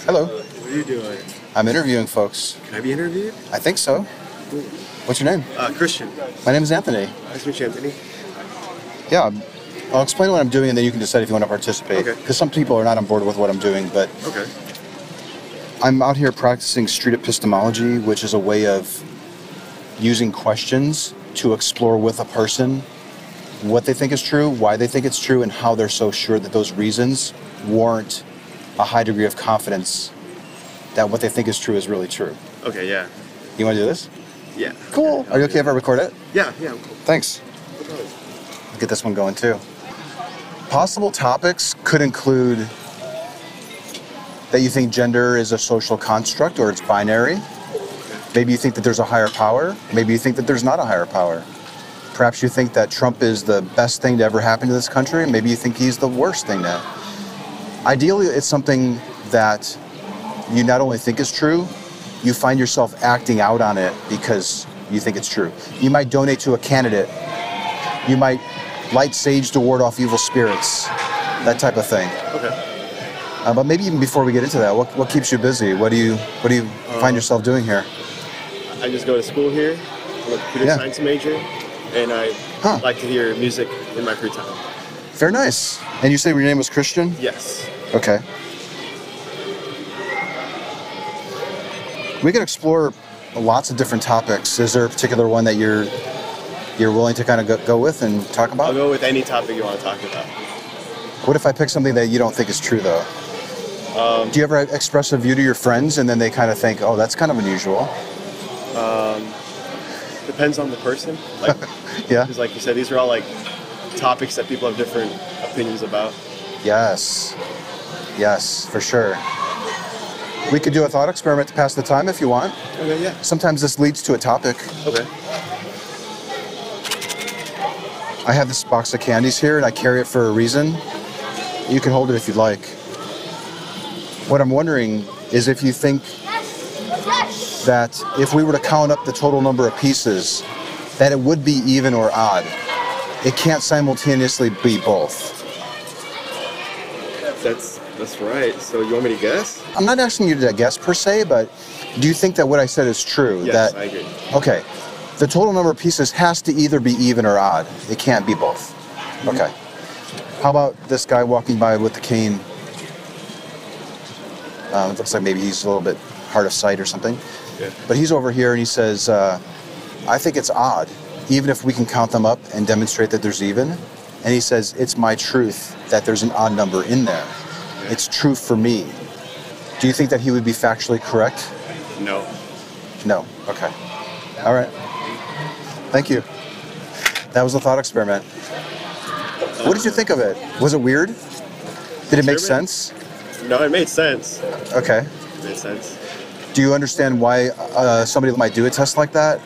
Hello. What are you doing? I'm interviewing folks. Can I be interviewed? I think so. Cool. What's your name? Christian. My name is Anthony. Nice to meet you, Anthony. Yeah, I'll explain what I'm doing and then you can decide if you want to participate. Okay. Because some people are not on board with what I'm doing, but Okay. I'm out here practicing street epistemology, which is a way of using questions to explore with a person what they think is true, why they think it's true, and how they're so sure that those reasons warrant a high degree of confidence that what they think is true is really true. Okay, yeah. You want to do this? Yeah. Cool. Are you okay if I record it? Yeah, I'm cool. Thanks. I'll get this one going too. Possible topics could include that you think gender is a social construct or it's binary. Maybe you think that there's a higher power. Maybe you think that there's not a higher power. Perhaps you think that Trump is the best thing to ever happen to this country. Maybe you think he's the worst thing to. Ideally, it's something that you not only think is true, you find yourself acting out on it because you think it's true. You might donate to a candidate. You might light sage to ward off evil spirits. That type of thing. Okay. But maybe even before we get into that, what keeps you busy? What do you find yourself doing here? I just go to school here. I'm a computer science major, and I like to hear music in my free time. Very nice. And you say your name was Christian? Yes. Okay. We can explore lots of different topics. Is there a particular one that you're willing to kind of go with and talk about? I'll go with any topic you want to talk about. What if I pick something that you don't think is true, though? Do you ever express a view to your friends and then they kind of think, oh, that's kind of unusual? Depends on the person. Like, yeah. Because like you said, these are all like topics that people have different opinions about. Yes. Yes, for sure. We could do a thought experiment to pass the time if you want. Okay, yeah. Sometimes this leads to a topic. Okay. I have this box of candies here and I carry it for a reason. You can hold it if you'd like. What I'm wondering is if you think that if we were to count up the total number of pieces, that it would be even or odd. It can't simultaneously be both. That's right. So you want me to guess? I'm not asking you to guess per se, but do you think that what I said is true? Yes, I agree. Okay. The total number of pieces has to either be even or odd. It can't be both. Okay. How about this guy walking by with the cane? It looks like maybe he's a little bit hard of sight or something. Yeah. But he's over here and he says, I think it's odd, even if we can count them up and demonstrate that there's even. And he says, it's my truth that there's an odd number in there. Yeah. It's true for me. Do you think that he would be factually correct? No. No. Okay. All right. Thank you. That was a thought experiment. What did you think of it? Was it weird? Did it make sense? No, it made sense. Okay. It made sense. Do you understand why somebody might do a test like that?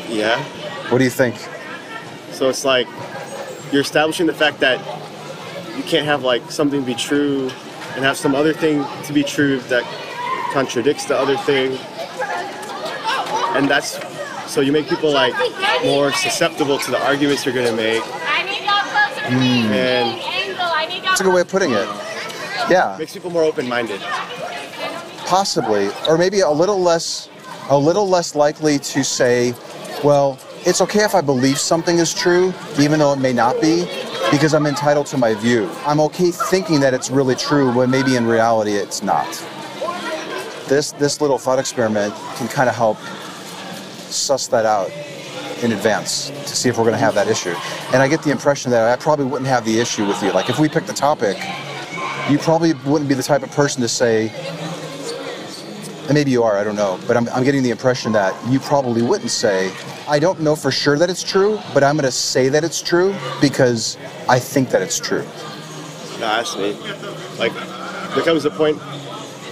Yeah. What do you think? So it's like you're establishing the fact that you can't have like something be true and have some other thing to be true that contradicts the other thing. And that's so you make people like more susceptible to the arguments you're gonna make. And that's a good way of putting it. Yeah. Makes people more open-minded. Possibly, or maybe a little less likely to say, well, it's okay if I believe something is true, even though it may not be, because I'm entitled to my view. I'm okay thinking that it's really true when maybe in reality it's not. This little thought experiment can kind of help suss that out in advance to see if we're going to have that issue. And I get the impression that I probably wouldn't have the issue with you. Like if we picked a topic, you probably wouldn't be the type of person to say, and maybe you are, I don't know, but I'm getting the impression that you probably wouldn't say, I don't know for sure that it's true, but I'm going to say that it's true because I think that it's true. No, that's me. Like, there comes a point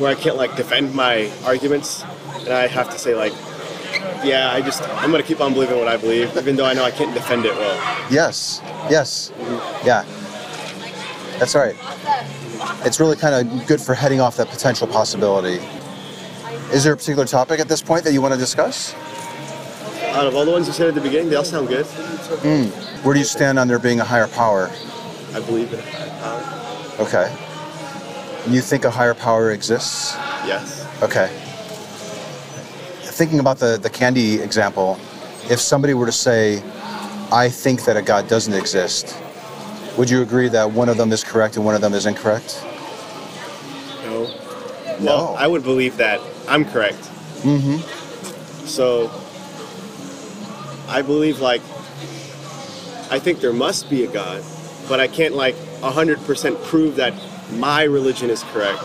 where I can't like defend my arguments, and I have to say like, yeah, I'm going to keep on believing what I believe, even though I know I can't defend it well. Yes. Yeah. That's right. It's really kind of good for heading off that potential possibility. Is there a particular topic at this point that you want to discuss? Out of all the ones you said at the beginning, they all sound good. Where do you stand on there being a higher power? I believe in a higher power. Okay. You think a higher power exists? Yes. Okay. Thinking about the candy example, if somebody were to say, I think that a God doesn't exist, would you agree that one of them is correct and one of them is incorrect? No. No. Well, I would believe that I'm correct. Mm-hmm. So I believe, like, I think there must be a God, but I can't, like, 100% prove that my religion is correct.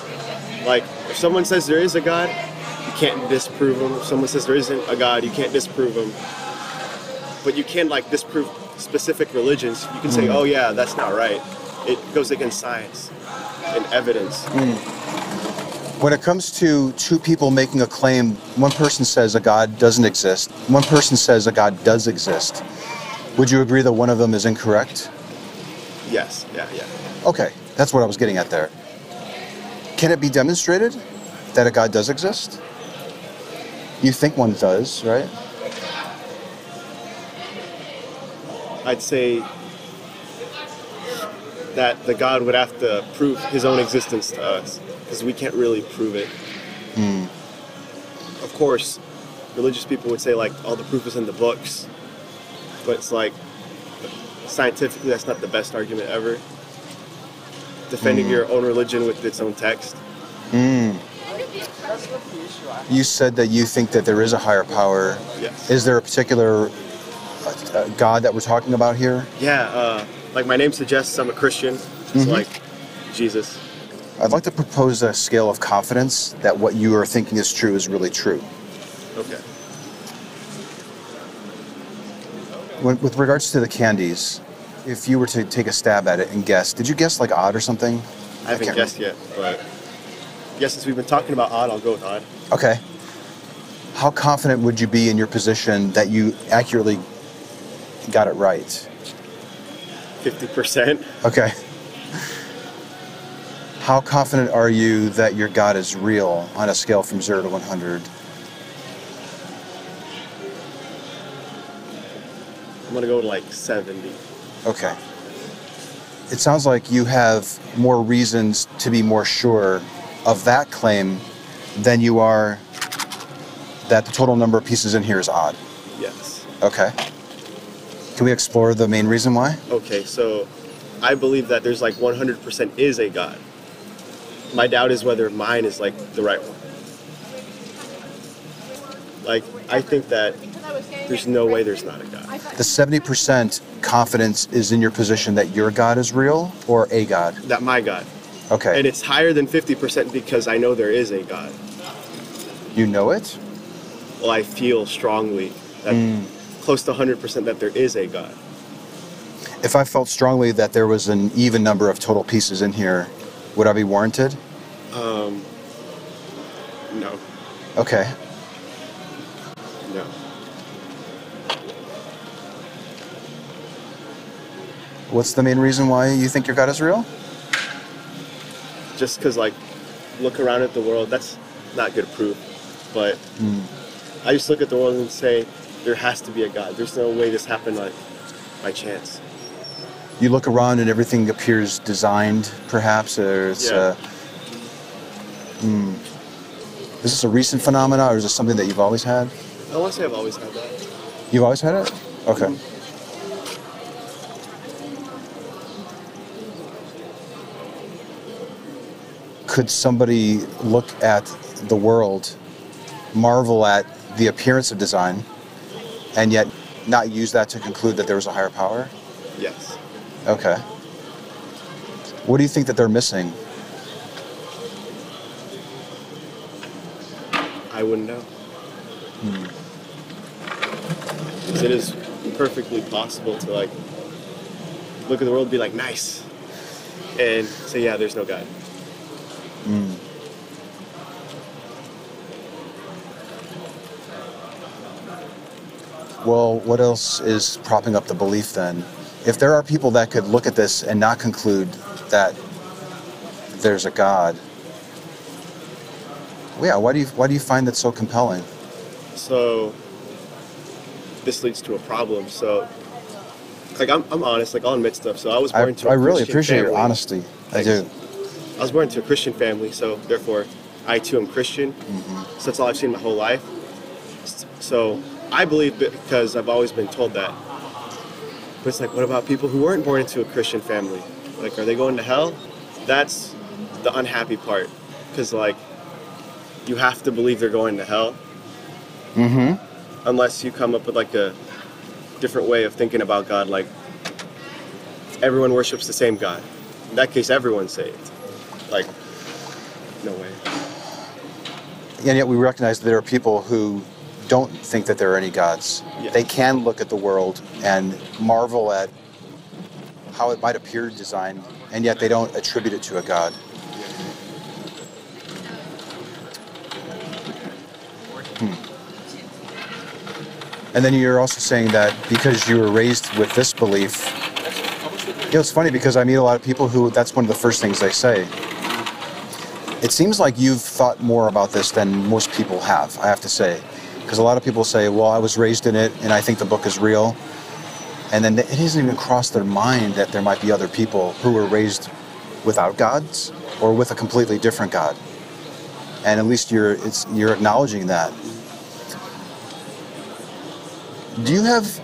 Like, if someone says there is a God, you can't disprove him. If someone says there isn't a God, you can't disprove him. But you can, like, disprove specific religions. You can say, oh yeah, that's not right. It goes against science and evidence. When it comes to two people making a claim, one person says a God doesn't exist, one person says a God does exist. Would you agree that one of them is incorrect? Yes, yeah. Okay, that's what I was getting at there. Can it be demonstrated that a God does exist? You think one does, right? I'd say that the God would have to prove his own existence to us, because we can't really prove it. Of course, religious people would say, like, all the proof is in the books, but it's like, scientifically, that's not the best argument ever. Defending your own religion with its own text. You said that you think that there is a higher power. Yes. Is there a particular God that we're talking about here? Yeah, like my name suggests, I'm a Christian. It's like Jesus. I'd like to propose a scale of confidence that what you are thinking is true is really true. Okay. With regards to the candies, if you were to take a stab at it and guess, did you guess like odd or something? I haven't guessed yet, but yes, since we've been talking about odd, I'll go with odd. Okay. How confident would you be in your position that you accurately got it right? 50%. Okay. How confident are you that your God is real on a scale from 0 to 100? I'm gonna go to like 70. Okay. It sounds like you have more reasons to be more sure of that claim than you are that the total number of pieces in here is odd. Yes. Okay. Can we explore the main reason why? Okay, so I believe that there's like 100% is a God. My doubt is whether mine is like the right one. Like, I think that there's no way there's not a God. The 70% confidence is in your position that your God is real or a God? That my God. Okay. And it's higher than 50% because I know there is a God. You know it? Well, I feel strongly that close to 100% that there is a God. If I felt strongly that there was an even number of total pieces in here, would I be warranted? No. Okay. No. What's the main reason why you think your God is real? Just because, like, look around at the world, that's not good proof. But I just look at the world and say, there has to be a God. There's no way this happened, like, by chance. You look around and everything appears designed, perhaps, or it's... Yeah. Is this a recent phenomenon, or is this something that you've always had? I want to say I've always had that. You've always had it? Okay. Could somebody look at the world, marvel at the appearance of design, and yet not use that to conclude that there was a higher power? Yes. Okay. What do you think that they're missing? I wouldn't know. Because it is perfectly possible to, like, look at the world and be like, nice, and say, yeah, there's no God. Well, what else is propping up the belief then? If there are people that could look at this and not conclude that there's a God, yeah, why do you find that so compelling? So this leads to a problem. So, like, I'm honest. Like, I'll admit stuff. So I was born into a I really Christian appreciate your family. honesty. Thanks. I do. I was born into a Christian family, so therefore I too am Christian. So that's all I've seen my whole life. So I believe because I've always been told that. But it's like, what about people who weren't born into a Christian family? Like, are they going to hell? That's the unhappy part. Because, like, you have to believe they're going to hell. Unless you come up with, like, a different way of thinking about God. Like, everyone worships the same God. In that case, everyone's saved. Like, no way. And yet we recognize that there are people who don't think that there are any gods. Yes. They can look at the world and marvel at how it might appear designed, and yet they don't attribute it to a god. And then you're also saying that because you were raised with this belief, it's funny because I meet a lot of people who that's one of the first things they say. It seems like you've thought more about this than most people have, I have to say. Because a lot of people say, well, I was raised in it and I think the book is real. And then it hasn't even crossed their mind that there might be other people who were raised without gods or with a completely different God. And at least you're acknowledging that. Do you have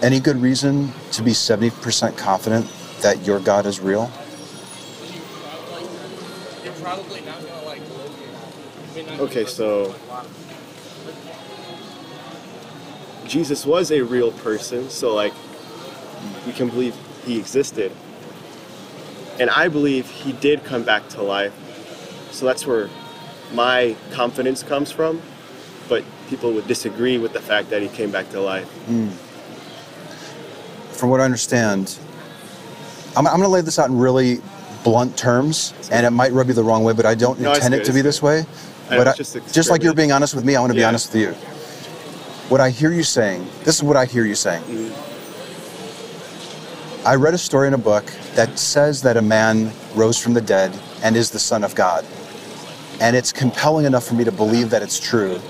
any good reason to be 70% confident that your God is real? Okay, so Jesus was a real person, so like we can believe he existed. And I believe he did come back to life. So that's where my confidence comes from. But people would disagree with the fact that he came back to life. From what I understand, I'm going to lay this out in really blunt terms, and it might rub you the wrong way, but I don't intend it to be this way. But just like you're being honest with me, I want to be honest with you. What I hear you saying, this is what I hear you saying. I read a story in a book that says that a man rose from the dead and is the Son of God. And it's compelling enough for me to believe that it's true,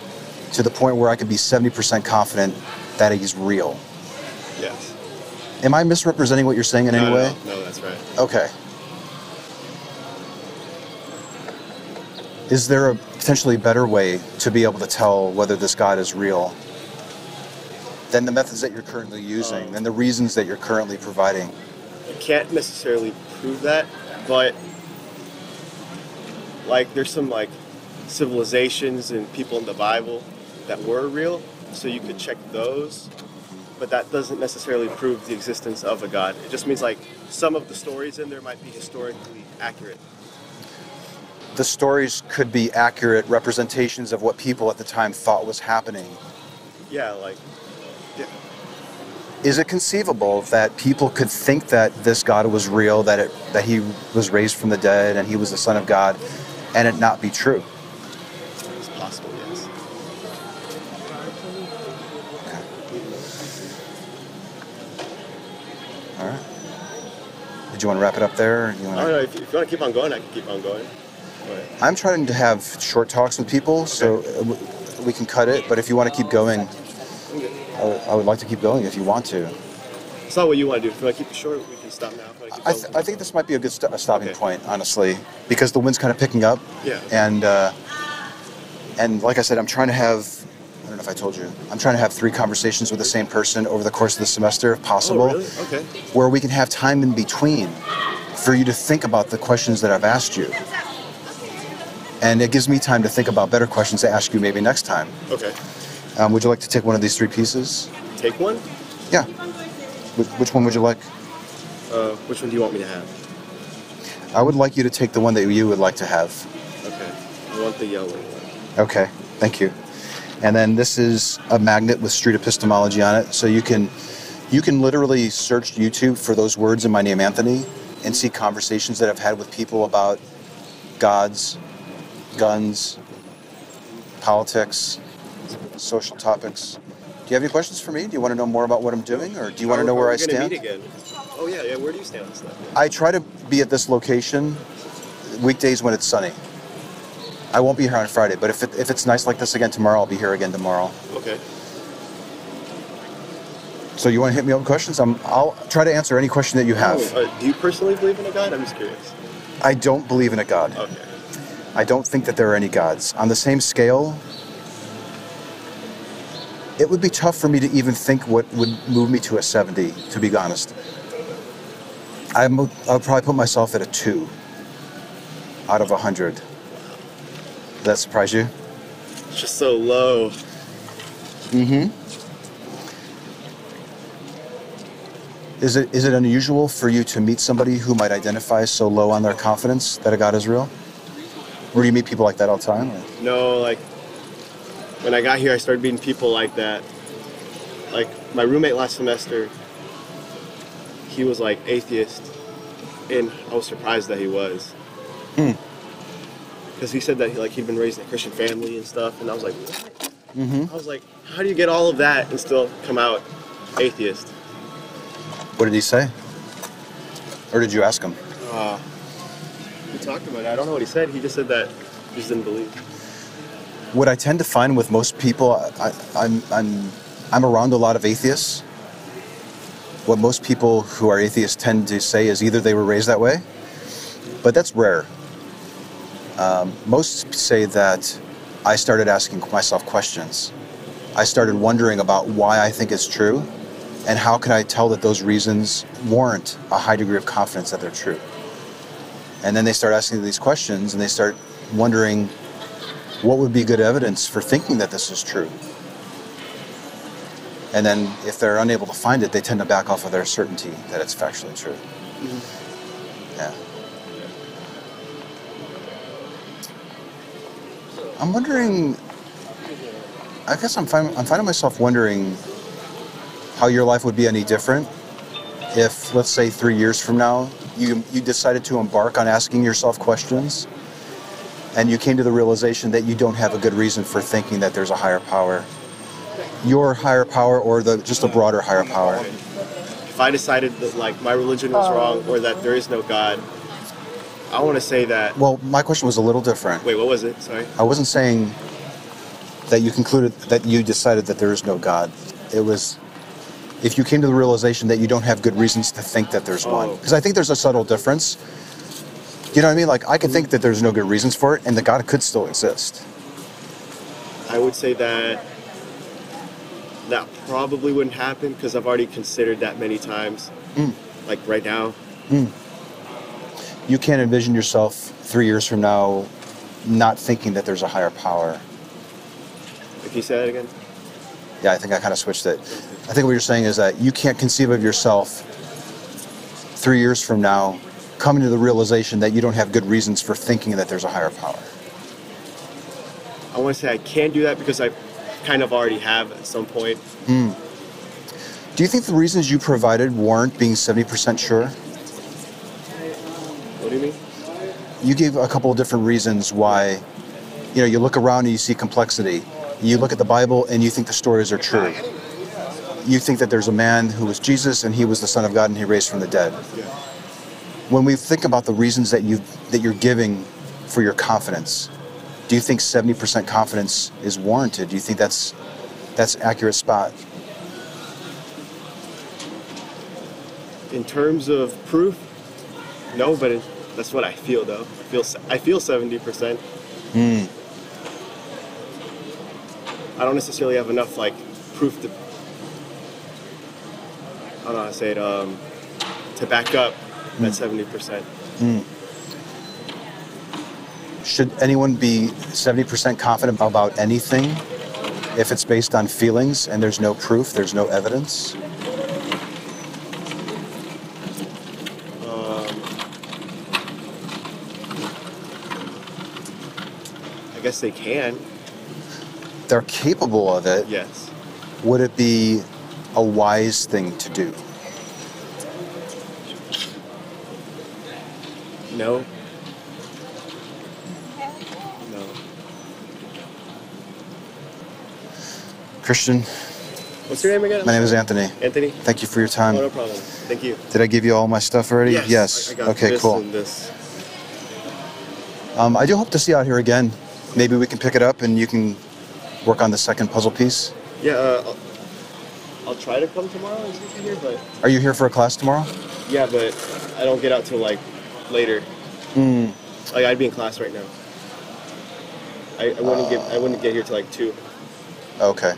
to the point where I could be 70% confident that he's real. Yes. Am I misrepresenting what you're saying in any way? No, that's right. Okay. Is there a potentially better way to be able to tell whether this God is real than the methods that you're currently using, than the reasons that you're currently providing? You can't necessarily prove that, but like there's some like civilizations and people in the Bible that were real, so you could check those, but that doesn't necessarily prove the existence of a God. It just means like some of the stories in there might be historically accurate. The stories could be accurate representations of what people at the time thought was happening. Yeah, like, yeah. Is it conceivable that people could think that this God was real, that he was raised from the dead and he was the Son of God, and it not be true? It's possible, yes. Okay. All right. Did you want to wrap it up there? Or do you want I don't know, if you want to keep on going, I can keep on going. I'm trying to have short talks with people, so we can cut it, but if you want to keep going, I would like to keep going if you want to. It's not what you want to do. If you want to keep it short, we can stop now. I think this might be a good stopping point, honestly, because the wind's kind of picking up. Yeah. And like I said, I'm trying to have, I don't know if I told you, I'm trying to have 3 conversations with the same person over the course of the semester, if possible. Oh, really? Okay. Where we can have time in between for you to think about the questions that I've asked you. And it gives me time to think about better questions to ask you maybe next time. Okay. Would you like to take one of these 3 pieces? Take one? Yeah. Which one would you like? Which one do you want me to have? I would like you to take the one that you would like to have. Okay. I want the yellow one. Okay. Thank you. And then this is a magnet with street epistemology on it. So you can literally search YouTube for those words in my name, Anthony, and see conversations that I've had with people about gods, guns, politics, social topics. Do you have any questions for me? Do you want to know more about what I'm doing, or do you want to know where I stand? Meet again? Oh yeah. Where do you stand on stuff? I try to be at this location weekdays when it's sunny. I won't be here on Friday, but if it's nice like this again tomorrow, I'll be here again tomorrow. Okay. So you want to hit me up with questions? I'll try to answer any question that you have. Do you personally believe in a God? I'm just curious. I don't believe in a God. Okay. I don't think that there are any gods. On the same scale, it would be tough for me to even think what would move me to a 70, to be honest. I would probably put myself at a 2 out of 100. Does that surprise you? It's just so low. Mm-hmm. Is it unusual for you to meet somebody who might identify so low on their confidence that a God is real? Or do you meet people like that all the time? Or? No, like, when I got here, I started meeting people like that. Like, my roommate last semester, he was, like, atheist. And I was surprised that he was. Because he said that, he'd been raised in a Christian family and stuff. And I was like, what? Mm-hmm. I was like, how do you get all of that and still come out atheist? What did he say? Or did you ask him? We talked about it. I don't know what he said. He just said that he just didn't believe. What I tend to find with most people, I'm around a lot of atheists. What most people who are atheists tend to say is either they were raised that way, but that's rare. Most say that I started asking myself questions. I started wondering about why I think it's true, and how can I tell that those reasons warrant a high degree of confidence that they're true. And then they start asking these questions, and they start wondering what would be good evidence for thinking that this is true. And then if they're unable to find it, they tend to back off of their certainty that it's factually true. Mm-hmm. Yeah. I'm wondering, I guess I'm finding myself wondering how your life would be any different if, let's say, 3 years from now, you decided to embark on asking yourself questions, and you came to the realization that you don't have a good reason for thinking that there's a higher power. Your higher power, or just a broader higher power. If I decided that my religion was wrong, or that there is no God, I want to say that... Well, my question was a little different. Wait, what was it? Sorry. I wasn't saying that you concluded that you decided that there is no God. It was if you came to the realization that you don't have good reasons to think that there's one. Because I think there's a subtle difference. You know what I mean? Like, I could think that there's no good reasons for it, and that God could still exist. I would say that probably wouldn't happen, because I've already considered that many times. Like right now. You can't envision yourself 3 years from now not thinking that there's a higher power. Can you say that again? Yeah, I think I kind of switched it. I think what you're saying is that you can't conceive of yourself 3 years from now coming to the realization that you don't have good reasons for thinking that there's a higher power. I want to say I can't do that because I kind of already have at some point. Do you think the reasons you provided warrant being 70% sure? What do you mean? You gave a couple of different reasons why, you look around and you see complexity. You look at the Bible and you think the stories are true. You think that there's a man who was Jesus and he was the Son of God and he raised from the dead. Yeah. When we think about the reasons that you're giving for your confidence, do you think 70% confidence is warranted? Do you think that's accurate spot? In terms of proof, no, but that's what I feel though. I feel 70%. I don't necessarily have enough proof to, I don't know how to say it, to back up that 70%. Should anyone be 70% confident about anything if it's based on feelings and there's no proof, there's no evidence? I guess they can. They're capable of it. Yes. Would it be a wise thing to do? No. No. Christian, what's your name again? my name is Anthony. Anthony? Thank you for your time. Oh, no problem. Thank you. Did I give you all my stuff already? Yes. I got Okay, this cool. and this. I do hope to see you out here again. Maybe we can pick it up and you can work on the second puzzle piece. Yeah, I'll try to come tomorrow and see you here, but... Are you here for a class tomorrow? Yeah, but I don't get out till later. Like I'd be in class right now. I wouldn't get here till like 2. Okay.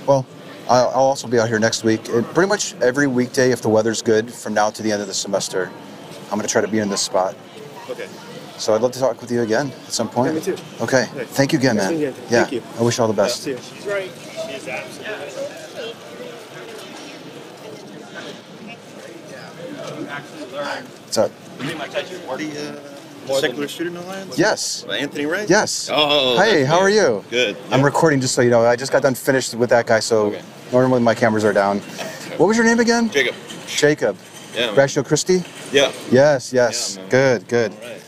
Well, I'll also be out here next week. Pretty much every weekday, if the weather's good, from now to the end of the semester, I'm going to try to be in this spot. Okay. So I'd love to talk with you again at some point. Yeah, me too. Okay. Thank you again, man. Thank you. I wish you all the best. Yeah. She's right. She is absolutely. Actually learned. What's up? The Secular Student Alliance? Yes. Anthony Ray? Yes. Oh. Hey, how are you? Good. I'm recording, just so you know. I just got done finished with that guy, so Okay. normally my cameras are down. What was your name again? Jacob. Jacob. Yeah. man. Ratio Christi? Yeah. Yes. Yeah, man. Good. All right.